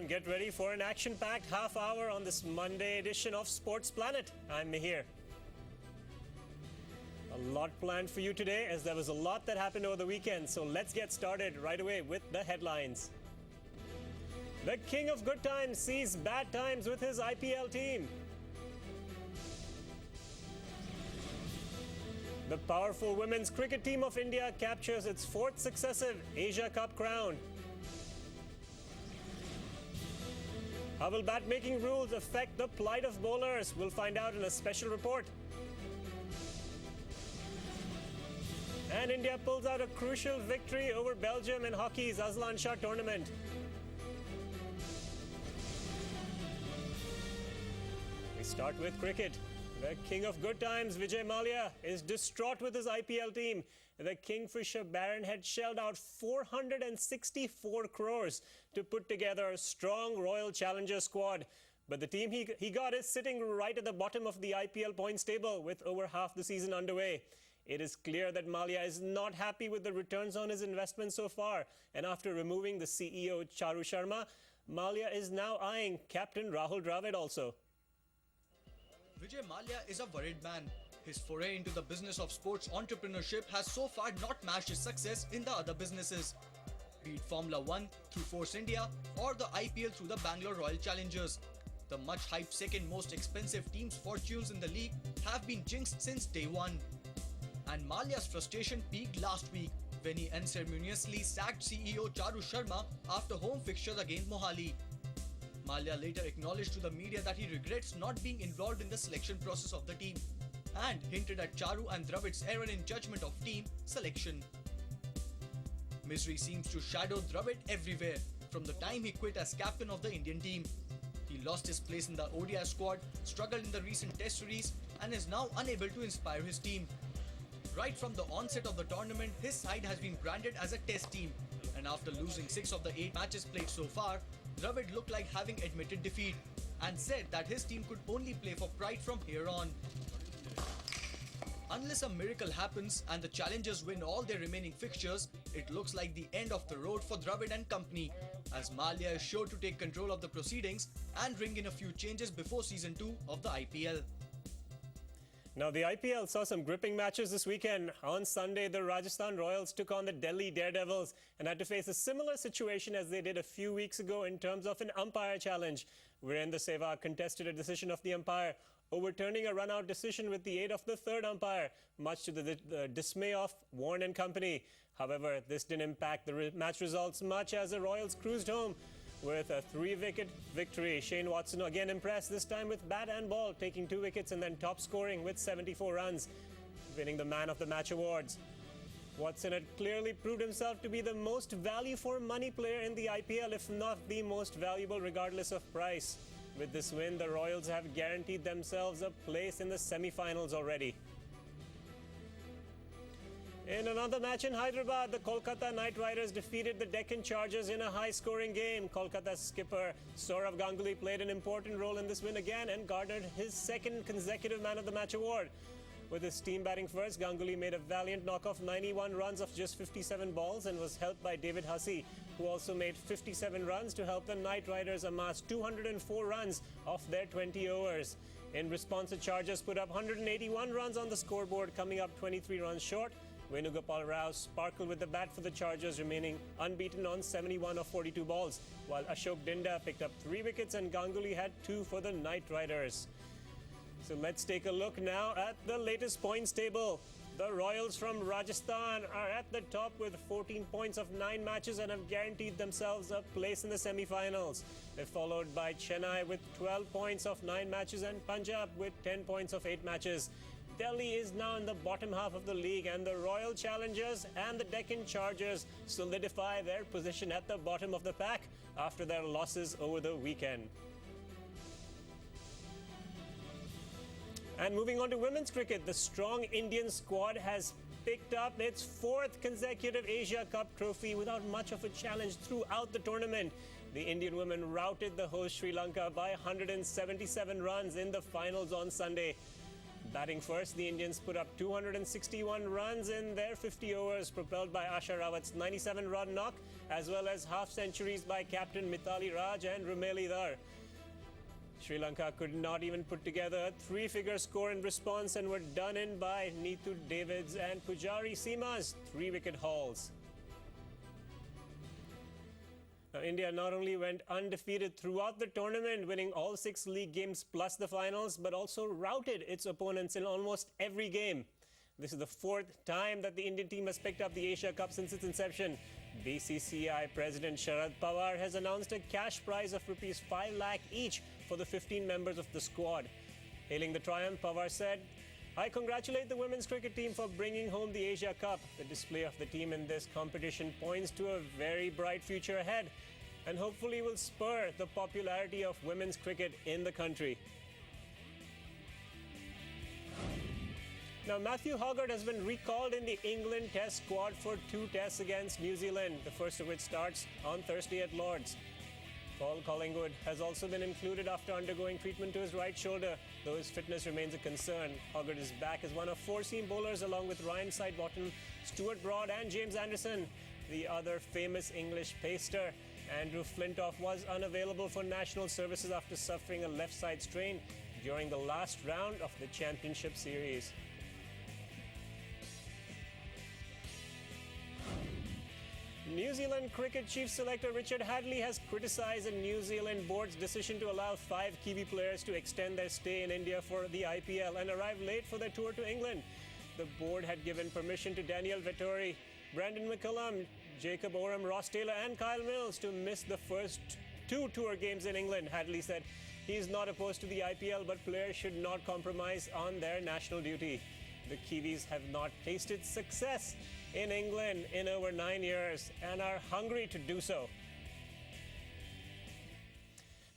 everyone. Get ready for an action-packed half hour on this Monday edition of Sports Planet. I'm Mihir. A lot planned for you today as there was a lot that happened over the weekend. So let's get started right away with the headlines. The king of good times sees bad times with his IPL team. The powerful women's cricket team of India captures its fourth successive Asia Cup crown. How will bat-making rules affect the plight of bowlers? We'll find out in a special report. And India pulls out a crucial victory over Belgium in hockey's Aslan Shah tournament. We start with cricket. The king of good times, Vijay Mallya, is distraught with his IPL team. The Kingfisher Baron had shelled out 464 crores to put together a strong Royal Challenger squad. But the team he got is sitting right at the bottom of the IPL points table with over half the season underway. It is clear that Mallya is not happy with the returns on his investment so far. And after removing the CEO Charu Sharma, Mallya is now eyeing Captain Rahul Dravid also. Vijay Mallya is a worried man. His foray into the business of sports entrepreneurship has so far not matched his success in the other businesses, be it Formula 1 through Force India or the IPL through the Bangalore Royal Challengers. The much hyped second most expensive team's fortunes in the league have been jinxed since day one. And Mallya's frustration peaked last week when he unceremoniously sacked CEO Charu Sharma after home fixtures against Mohali. Mallya later acknowledged to the media that he regrets not being involved in the selection process of the team and hinted at Charu and Dravid's error in judgment of team selection. Misery seems to shadow Dravid everywhere from the time he quit as captain of the Indian team. He lost his place in the ODI squad, struggled in the recent test series and is now unable to inspire his team. Right from the onset of the tournament, his side has been branded as a test team, and after losing 6 of the 8 matches played so far, Dravid looked like having admitted defeat and said that his team could only play for pride from here on. Unless a miracle happens and the Challengers win all their remaining fixtures, it looks like the end of the road for Dravid and company, as Mallya is sure to take control of the proceedings and bring in a few changes before Season 2 of the IPL. Now, the IPL saw some gripping matches this weekend. On Sunday, the Rajasthan Royals took on the Delhi Daredevils and had to face a similar situation as they did a few weeks ago in terms of an umpire challenge, wherein the Sehwag contested a decision of the umpire, overturning a run-out decision with the aid of the third umpire, much to the dismay of Warren and company. However, this didn't impact the match results much as the Royals cruised home with a 3-wicket victory. Shane Watson again impressed, this time with bat and ball, taking 2 wickets and then top scoring with 74 runs, winning the Man of the Match awards. Watson had clearly proved himself to be the most value for money player in the IPL, if not the most valuable regardless of price. With this win, the Royals have guaranteed themselves a place in the semi-finals already. In another match in Hyderabad, the Kolkata Knight Riders defeated the Deccan Chargers in a high-scoring game. Kolkata's skipper Sourav Ganguly played an important role in this win again and garnered his second consecutive Man of the Match award. With his team batting first, Ganguly made a valiant knock of 91 runs of just 57 balls and was helped by David Hussey, who also made 57 runs to help the Knight Riders amass 204 runs off their 20 overs. In response, the Chargers put up 181 runs on the scoreboard, coming up 23 runs short. Venugopal Rao sparkled with the bat for the Chargers, remaining unbeaten on 71 of 42 balls, while Ashok Dinda picked up 3 wickets and Ganguly had 2 for the Knight Riders. So let's take a look now at the latest points table. The Royals from Rajasthan are at the top with 14 points of 9 matches and have guaranteed themselves a place in the semi-finals. They're followed by Chennai with 12 points of 9 matches and Punjab with 10 points of 8 matches. Delhi is now in the bottom half of the league, and the Royal Challengers and the Deccan Chargers solidify their position at the bottom of the pack after their losses over the weekend. And moving on to women's cricket, the strong Indian squad has picked up its 4th consecutive Asia Cup trophy without much of a challenge throughout the tournament. The Indian women routed the host Sri Lanka by 177 runs in the finals on Sunday. Batting first, the Indians put up 261 runs in their 50 overs, propelled by Asha Rawat's 97-run knock, as well as half-centuries by captain Mithali Raj and Rumeli Dar. Sri Lanka could not even put together a three-figure score in response and were done in by Neetu Davids and Pujari Seema's three-wicket hauls. Now, India not only went undefeated throughout the tournament, winning all 6 league games plus the finals, but also routed its opponents in almost every game. This is the 4th time that the Indian team has picked up the Asia Cup since its inception. BCCI President Sharad Pawar has announced a cash prize of Rs 5 lakh each for the 15 members of the squad. Hailing the triumph, Pawar said, "I congratulate the women's cricket team for bringing home the Asia Cup. The display of the team in this competition points to a very bright future ahead and hopefully will spur the popularity of women's cricket in the country." Now, Matthew Hoggart has been recalled in the England Test squad for 2 tests against New Zealand, the first of which starts on Thursday at Lord's. Paul Collingwood has also been included after undergoing treatment to his right shoulder, though his fitness remains a concern. Hoggart is back as one of 4 seam bowlers along with Ryan Sidebottom, Stuart Broad and James Anderson. The other famous English pacer, Andrew Flintoff, was unavailable for national services after suffering a left side strain during the last round of the Championship Series. New Zealand cricket chief selector Richard Hadley has criticised the New Zealand board's decision to allow 5 Kiwi players to extend their stay in India for the IPL and arrive late for their tour to England. The board had given permission to Daniel Vettori, Brandon McCullum, Jacob Oram, Ross Taylor and Kyle Mills to miss the first 2 tour games in England. Hadley said he is not opposed to the IPL, but players should not compromise on their national duty. The Kiwis have not tasted success in England in over 9 years and are hungry to do so.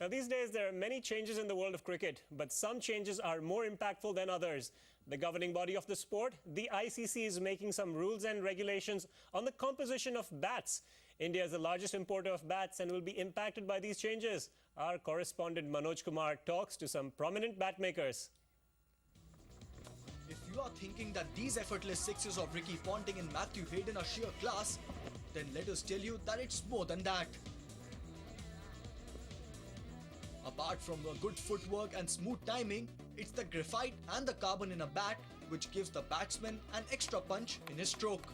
Now, these days there are many changes in the world of cricket, but some changes are more impactful than others. The governing body of the sport, the ICC, is making some rules and regulations on the composition of bats. India is the largest importer of bats and will be impacted by these changes. Our correspondent Manoj Kumar talks to some prominent bat makers. If you are thinking that these effortless sixes of Ricky Ponting and Matthew Hayden are sheer class, then let us tell you that it's more than that. Apart from a good footwork and smooth timing, it's the graphite and the carbon in a bat which gives the batsman an extra punch in his stroke.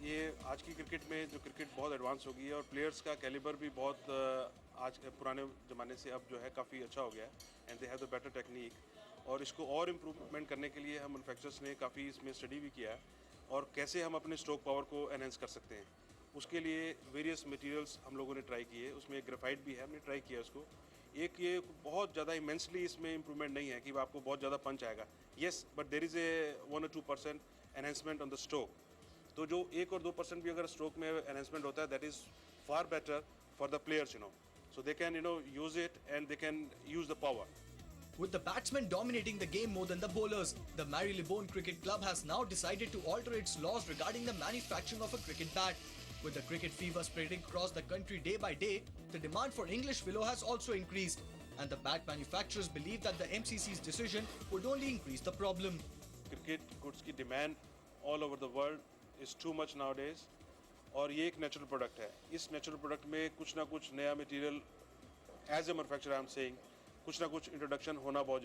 ये आज की cricket में जो cricket बहुत advance हो गई है और प्लेयर्स का कैलिबर भी बहुत आज पुराने ज़माने से अब जो है काफ़ी अच्छा हो गया है and they have the better technique और इसको और इम्प्रूवमेंट करने के लिए हम मैन्युफैक्चरर्स ने काफ़ी इसमें स्टडी भी किया है और कैसे हम अपने स्ट्रोक पावर को एनहेंस कर सकते हैं उसके लिए वेरियस मटेरियल्स हम लोगों ने ट्राई किए उसमें ग्रेफाइट भी है हमने ट्राई किया उसको एक ये बहुत ज़्यादा इमेंसली इसमें इम्प्रूवमेंट नहीं है कि आपको बहुत ज़्यादा पंच आएगा yes but there is a 1 or 2% enhancement on the stroke तो जो 1 or 2% भी अगर स्ट्रोक में एनहेंसमेंट होता है that is far better for the players so they can use it and they can use the power. With the batsmen dominating the game more than the bowlers, the Marylebone Cricket Club has now decided to alter its laws regarding the manufacturing of a cricket bat. With the cricket fever spreading across the country day by day, the demand for English willow has also increased, and the bat manufacturers believe that the MCC's decision would only increase the problem. Cricket goods की demand all over the world is too much nowadays. और ये एक natural product है इस natural product में कुछ ना कुछ नया material as a manufacturer I am saying कुछ ना कुछ इंट्रोडक्शन होना बहुत